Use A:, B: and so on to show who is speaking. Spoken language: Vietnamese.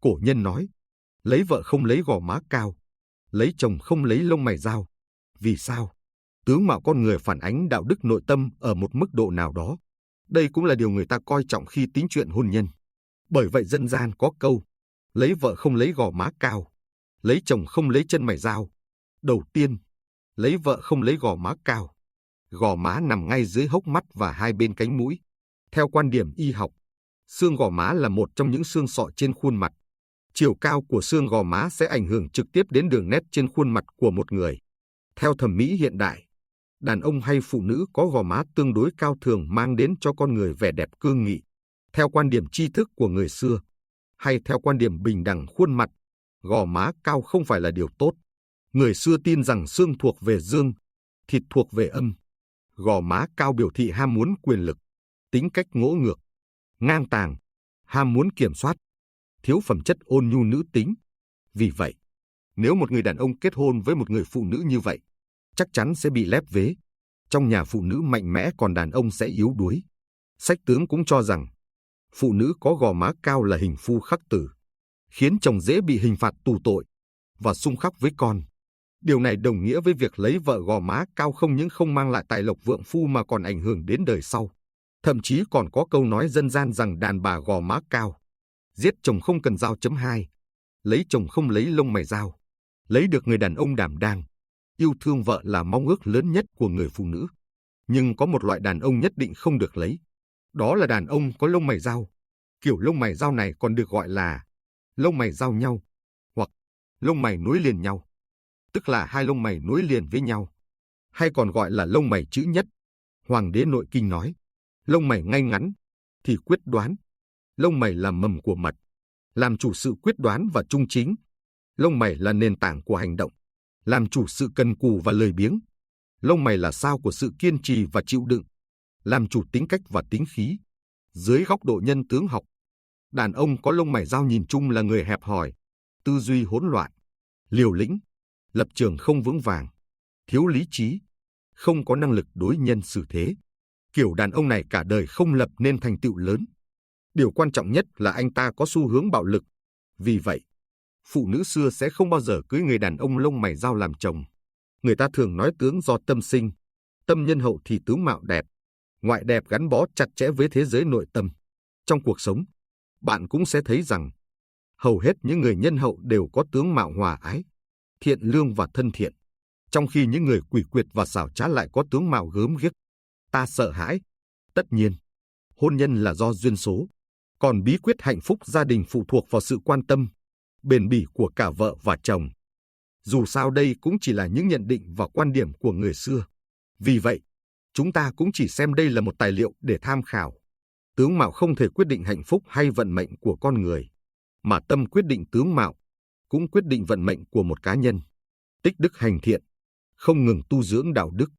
A: Cổ nhân nói, lấy vợ không lấy gò má cao, lấy chồng không lấy lông mày dao. Vì sao? Tướng mạo con người phản ánh đạo đức nội tâm ở một mức độ nào đó. Đây cũng là điều người ta coi trọng khi tính chuyện hôn nhân. Bởi vậy dân gian có câu, lấy vợ không lấy gò má cao, lấy chồng không lấy chân mày dao. Đầu tiên, lấy vợ không lấy gò má cao. Gò má nằm ngay dưới hốc mắt và hai bên cánh mũi. Theo quan điểm y học, xương gò má là một trong những xương sọ trên khuôn mặt. Chiều cao của xương gò má sẽ ảnh hưởng trực tiếp đến đường nét trên khuôn mặt của một người. Theo thẩm mỹ hiện đại, đàn ông hay phụ nữ có gò má tương đối cao thường mang đến cho con người vẻ đẹp cương nghị. Theo quan điểm tri thức của người xưa, hay theo quan điểm bình đẳng khuôn mặt, gò má cao không phải là điều tốt. Người xưa tin rằng xương thuộc về dương, thịt thuộc về âm. Gò má cao biểu thị ham muốn quyền lực, tính cách ngỗ ngược, ngang tàng, ham muốn kiểm soát, thiếu phẩm chất ôn nhu nữ tính. Vì vậy, nếu một người đàn ông kết hôn với một người phụ nữ như vậy, chắc chắn sẽ bị lép vế. Trong nhà phụ nữ mạnh mẽ còn đàn ông sẽ yếu đuối. Sách tướng cũng cho rằng, phụ nữ có gò má cao là hình phu khắc tử, khiến chồng dễ bị hình phạt tù tội và xung khắc với con. Điều này đồng nghĩa với việc lấy vợ gò má cao không những không mang lại tài lộc vượng phu mà còn ảnh hưởng đến đời sau. Thậm chí còn có câu nói dân gian rằng đàn bà gò má cao, giết chồng không cần dao. 2. Lấy chồng không lấy lông mày dao. Lấy được người đàn ông đảm đang, yêu thương vợ là mong ước lớn nhất của người phụ nữ. Nhưng có một loại đàn ông nhất định không được lấy. Đó là đàn ông có lông mày dao. Kiểu lông mày dao này còn được gọi là lông mày giao nhau, hoặc lông mày nối liền nhau, tức là hai lông mày nối liền với nhau, hay còn gọi là lông mày chữ nhất. Hoàng đế Nội Kinh nói, lông mày ngay ngắn thì quyết đoán. Lông mày là mầm của mật, làm chủ sự quyết đoán và trung chính. Lông mày là nền tảng của hành động, làm chủ sự cần cù và lười biếng. Lông mày là sao của sự kiên trì và chịu đựng, làm chủ tính cách và tính khí. Dưới góc độ nhân tướng học, đàn ông có lông mày dao nhìn chung là người hẹp hòi, tư duy hỗn loạn, liều lĩnh, lập trường không vững vàng, thiếu lý trí, không có năng lực đối nhân xử thế. Kiểu đàn ông này cả đời không lập nên thành tựu lớn. Điều quan trọng nhất là anh ta có xu hướng bạo lực. Vì vậy, phụ nữ xưa sẽ không bao giờ cưới người đàn ông lông mày dao làm chồng. Người ta thường nói tướng do tâm sinh, tâm nhân hậu thì tướng mạo đẹp. Ngoại đẹp gắn bó chặt chẽ với thế giới nội tâm. Trong cuộc sống, bạn cũng sẽ thấy rằng hầu hết những người nhân hậu đều có tướng mạo hòa ái, thiện lương và thân thiện, trong khi những người quỷ quyệt và xảo trá lại có tướng mạo gớm ghiếc, ta sợ hãi. Tất nhiên, hôn nhân là do duyên số, còn bí quyết hạnh phúc gia đình phụ thuộc vào sự quan tâm, bền bỉ của cả vợ và chồng. Dù sao đây cũng chỉ là những nhận định và quan điểm của người xưa. Vì vậy, chúng ta cũng chỉ xem đây là một tài liệu để tham khảo. Tướng mạo không thể quyết định hạnh phúc hay vận mệnh của con người, mà tâm quyết định tướng mạo, cũng quyết định vận mệnh của một cá nhân. Tích đức hành thiện, không ngừng tu dưỡng đạo đức,